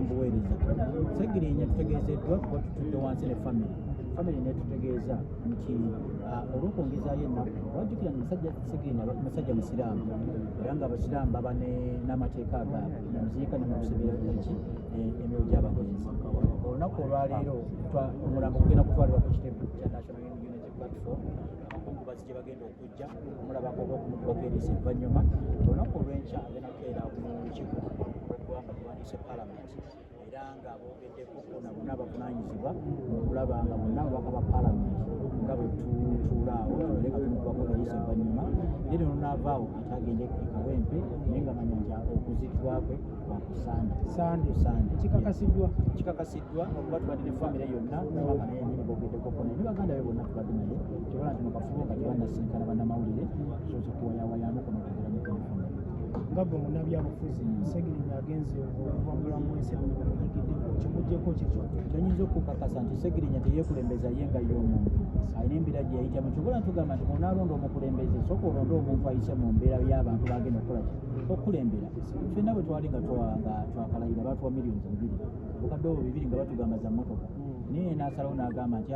mbuweereza. Segirinya tutegeezeddwa kuba tutudde wansi ne family netutegeeza nti olw'okwongezaayo ennaku wajjukira Segirinya musajja musiraamu era nga abasiraamu baba n'amateeka agaabwe muziika ne mukusibira emyoyo gy'abagenzi. Olunaku olwaleero omulambo gugenda kutwalibwa ku kiteefu kya National Unity Platform. Abakungubazi gye bagenda okujja omulabako olw'okumugubako eriisa evvannyuma. Olunaku olw'enkya agenda kukeera mu lukiiko lw'eggwanga liwandiise paalamenti era nga boogeddeko bonna abavunaanyizibwa okulaba nga bonna ababaka ba paalamenti nga bwe tutuulaawo tubeere nga tumugubako eriisa evvannyuma. Ye lino n'avaawo ate agende e Kawempe naye nga manya nti okuziikibwa kwe Sande kikakasiddwa okuba tubadde ne famire yonna namama naye nyini boogeddeko kona ne baganda be bonna tubadde naye kyobola nti mu kafubo nga tebannasinkana bannamawulire kisoose kuwayawayamu kuno okugera mu famire. Nga gwe munnabyabufuzi Segirinya agenze okuva mu bulamu bw'ensi muyigiddeko kimugyeko kikyo kyonyinza okukakasa nti Segirinya teyeekulembeza ye nga y'omuntu alina embeera gye yayitamu. Kyobola ntugamba nti bw'onaalonda omukulembeze sooka olonde omuntu ayise mu mbeera y'abantu bagenda okukola ki okukulembera. Ffenna bwe twali nga twakalayira baatuwa miliyoni 2 obukadde obwo 2 nga batugamba za mmotoka naye n'asalawo n'agamba nti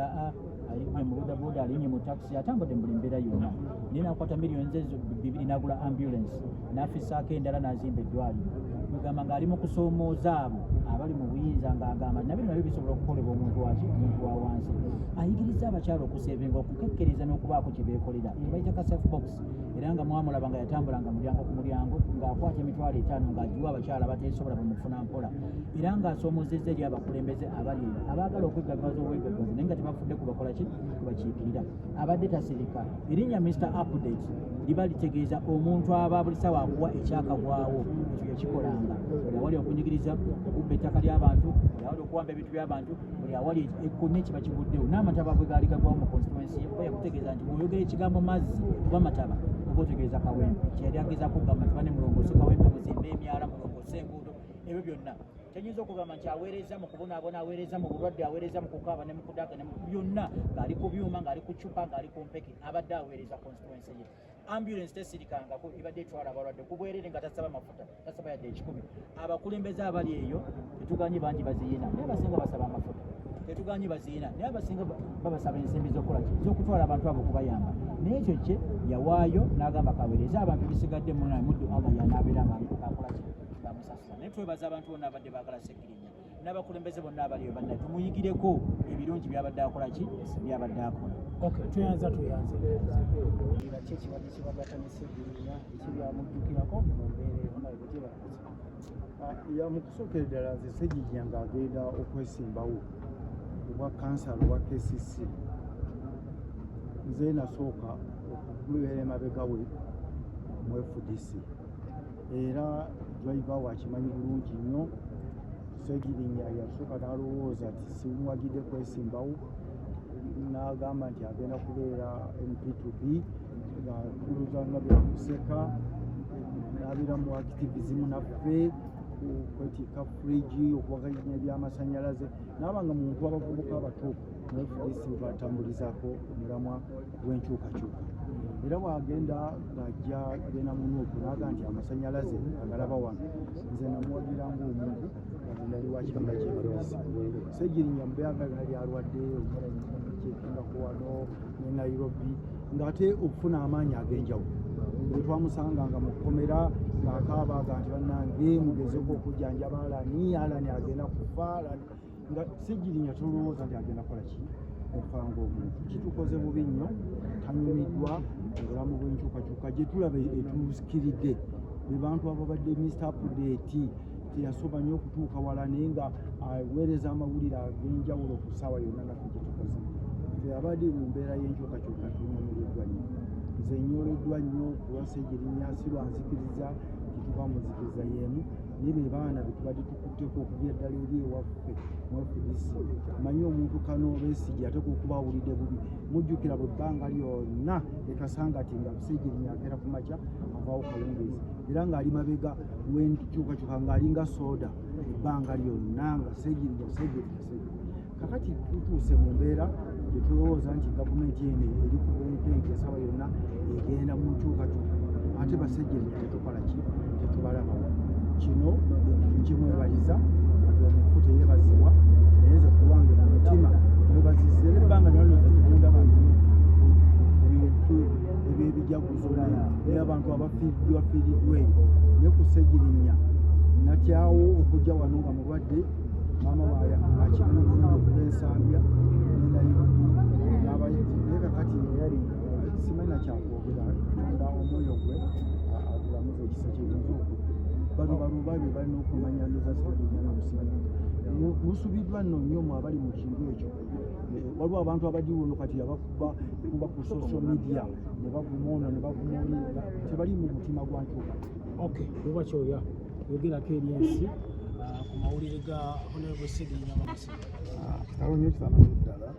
alinye mu bodaboda alinye mu takisi atambudde mu buli mbeera yonna naye n'akwata miliyoni ezo 2 n'agula ambulance n'afissaako endala n'azimba eddwaliro. Mugamba ng'ali mu kusoomooza abo abali mu buyinza ng'agamba nabyo nabyo bisobola okukolebwa omuntu wa wansi. Ayigiriza abakyala okuseevinga okukekkereza n'okubaako kye beekolera tebayita ka safe box era nga mwamulaba nga yatambulanga mulyango ku mulyango ng'akwata emitwalo 5 ng'agiwa abakyala abateesobola bamufuna mpola era ng'asoomozezza eri abakulembeze abali eyo abaagala okwegaggaza obwegaggazi naye nga tebafudde kubakola ki kubakiikirira. Abadde tasirika erinnya Mr. Update liba litegeeza omuntu aba buli ssaawa akuwa ekyakagwawo ekyo yakikolanga buli awali okunyigiriza okubba ettaka ly'abantu buli awali okuwamba ebintu by'abantu buli awali ekkumi kiba kiguddewo n'amataba bwe gaali gagwawo mu constituency ye oba yakutegeeza nti bw'oyogera ekigambo mazzi oba mataba oba otegeeza Kawempe kyeyali agezaako okugamba nti bane mulongoose Kawempe muzimbe emyala mulongoose enguudo ebyo byonna tenyinza okugamba nti aweereza mu kubonaabona aweereza mu bulwadde aweereza mu kukaaba ne mu kudaga ne byonna ng'ali ku byuma ng'ali ku cupa ng'ali ku mpeke abadde aweereza constituency ye. Ambulance tesirikangako ibadde etwala abalwadde ku bwerere nga tasaba mafuta tasaba yadde 10. Abakulembeze abali eyo tetuganye bangi baziina naye abasinga basaba amafuta tetuganye baziina naye abasinga babasaba ensimbi z'okutwala abantu abo okubayamba naye ekyo kye yawaayo n'agamba kaweereza abantu bisigadde muddu Allah yanaabeera ng'akola ki bamusasula. Naye twebaza abantu bonna abadde baagala Segirinya n'abakulembeze bonna abaliyo banna tumuyigireko ebirungi byabadde akola ki byabadde akola. Tuyanza era ki ekibadde kibagatta ne Segirinya ekibyamujjukirako mu mbeera yonna ya mu kusookera ddala nze Segirinya ng'agenda okwesimbawo obwa kansala obwa KCC nze nasooka okubeera emabega we mu FDC era driver wakimanyi bulungi nnyo. Segirinya yasooka n'alowooza nti simuwagidde kwesimbawo n'agamba nti agenda kubeera MP2B ng'akuluza nga byakuseka n'abeera mu activism naffe okwetikka fridge okuwaganya ebyamasannyalaze n'abanga muntu abavubuka abato mu FDC batambulizaako omulamwa gw'enkyukakyuka era bw'agenda ng'ajja agenda mu nuupu n'aga nti amasannyalaze agalaba wano nze namuwagira ng'omuntu agenda ali wakikanga ky'FDC. Segirinya mbeera yali alwadde kyekingako wano ne Nairobi ng'ate okufuna amaanyi ag'enjawulo bwe twamusanganga mu kkomera ng'akaabaaga nti bannange mugezeko okujjanjaba Alani agenda kufa nga Segirinya tolowooza nti agenda kukola ki okufa ng'omuntu. Kitukoze bubi nnyo tanyumiddwa obulamu bw'enkyukakyuka gye tulaba etusikiridde be bantu ababadde Mr. Update teyasoba nnyo okutuuka wala naye nga aweereza amawulire ag'enjawulo ku ssaawa yonna naffe gye tukoze. Nze abadde mu mbeera y'enkyukakyuka tunyumiddwa nnyo. Nze nnyoleddwa nnyo kulwa Segirinya si lwanzikiriza tituba muzikiriza y'emu naye be baana be tubadde tukutteko okubya eddala eri ewaffe mu FDC. Manyi omuntu Kano Besigye ate kuba awulidde bubi mujjukira bwe bbanga lyonna ekasanga ati nga Segirinya akeera ku makya avaawo Kalunguzi era ng'ali mabega w'enkyukakyuka ng'alinga soda ebbanga lyonna nga Segirinya kakati tutuuse mu mbeera gye tulowooza nti gavumenti eno eri ku bunkenke esaba yonna egenda mu nkyukakyuka ate ba Segirinya tetukola ki tetubalabawo. Kino nkimwebaliza omufute yeebazibwa naye nze kuwange mu mutima mwebazize nebbanga nalooza tegunda bantu mu bintu ebyebijaguzo naye abantu abafiiriddwa eyo ne ku Ssegirinnya natyawo okujja wano nga mulwadde maama akimenya bulungi okuba ensambya nenayibbi n'abayiti naye kakati simanyi nakyakwogera tunda omwoyo gwe agulamuza ekisa kyebinza okudda bano babe balina okumanya ndoza Ssegirinnya n'omusinga musubiddwa nno nnyo mu abali mu kintu ekyo waliwo abantu abadiwono kati abakuba ku social media ne baguma ono ne baguma oli tebali mu mutima gwa nkyuka. Okay, oba kyoya yogerako eri ensi ku mawulire ga Honorable Ssegirinnya Mamasia. Kitalo nnyo kifaanana ddala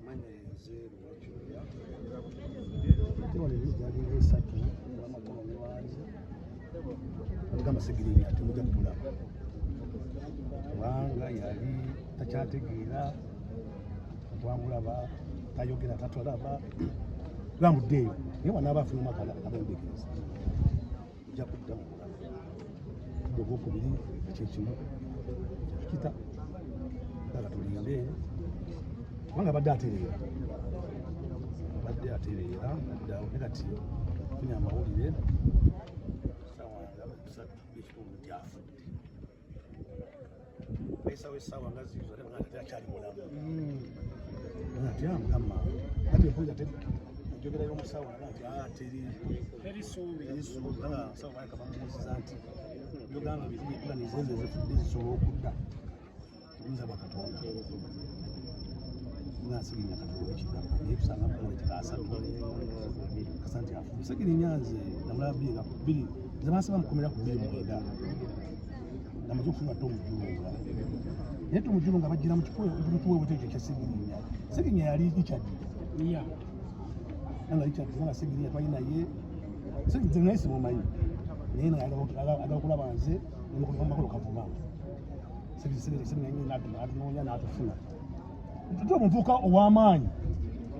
manyenze lwakyoya tewali ebijjalinga esatu olwamakono ne wanze agamba Ssegirinnya temujja kumulaba kubanga yali takyategeera twamulaba tayogera tatulaba bamuddeeyo naye wanaaba afunemu abembegereza ojja kudda mu mulaba ogwokubiri ekyekimu kita aga tulinde kubanga abadde atereera addawo ne kati funye amawulire sawa nga 3 ekitundu gyafudde bayisawo essaawa nga ziizo ate nga akyali mulamu atya mukama ate empulira njogerayo omusawo naga nti terisuubi sawa bayaka bamubuuziza nti byogamba biziga nizenze zifudde zisobola okudda oyinza bwakatonda nga Ssegirinnya katonda ekigamba naye tusanga muletekasatu kasa nti afu Ssegirinnya nze namulaba bbiri nzemansaba mukomera ku 29 namaze okufuna tomujulunga naye tomujulunga bajjira mu kifuweweto ekyo kya Ssegirinnya yali Richard nga Richard nga Ssegirinnya twali naye Ssegirinnya naye simumanyi naye agala okulaba nze nemumakolo kavuma Ssegirinnya atunoonya n'atufuna tutuba omuvubuka ow'amaanyi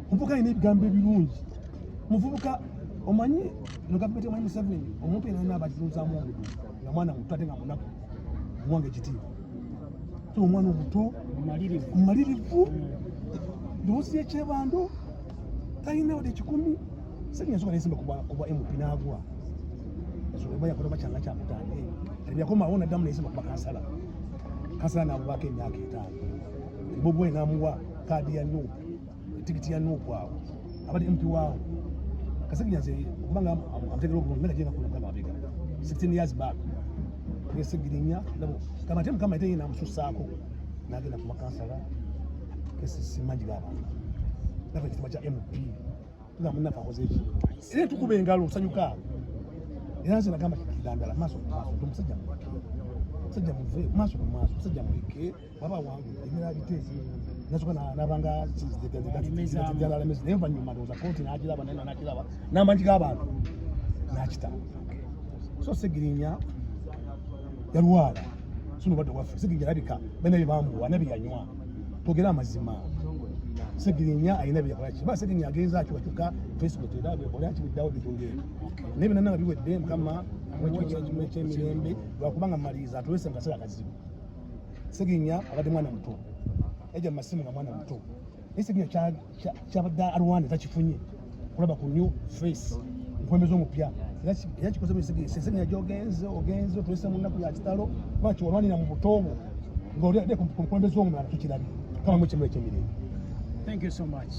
omuvubuka alina ebigambo ebirungi omuvubuka omanyi no gavumenti omanyi Museveni omuntu yenna alina abagirunzaamu omudu nga mwana muto ate nga munaku omuwange ekitiibwa so omwana omuto mumalirivu ndowoozi y'ekyebando talina wadde 10 Ssegirinnya nsooka nesimba kuba MP n'agwa oba yakola bakyanga kyamutange ebyakomawo naddamu nesimba kuba kansala n'abubako emyaka 5 Bobo enamuwa kaadi ya Nuupu etikiti ya Nuupu awo abadde MP waawo Ssegirinnya nze kubanga amutegera obulungi nga gyena kulaka mabega 16 years back ne Ssegirinnya kama ate mukama ate yena amusussaako n'agenda ku makansala kesimanyi g'abantu nafa ekitiibwa kya MP tuga munnaffe akoze eki era tukuba engalo osanyuka era nze nagamba kidandala maaso tomusajja musajja muve maaso ku maaso musajja muleke waba wange emira bitezi nasoka nabanga naye oluvannyuma ndowooza kooti n'agiraba naye n'agiraba n'amanyi g'abantu n'akita so Ssegirinnya yalwala sino badde waffe Ssegirinnya alabika balina bye bamuwa ne bye yanywa twogera amazima Ssegirinnya alina bye yakola ki ba Ssegirinnya agenza akyukakyuka Facebook era byekola kibiddawo bitongere naye byonna nga biwedde mukama ekyemirembe lwakubanga maliriza atuwese mu kaseera akazibu Ssegirinnya abadde mwana muto ejja mu masimu nga mwana muto naye Ssegirinnya kyabadde alwana takifunye kulaba ku new face nkwembeza omupya era kikoze Ssegirinnya gy'ogenze otuwese mu nnaku ya kitalo kuba kiwalwanira mu buto bwo ng'oli ku mukwembeza omulala tukirabye kama mu ekyemiro ekyemirembe. Thank you so much.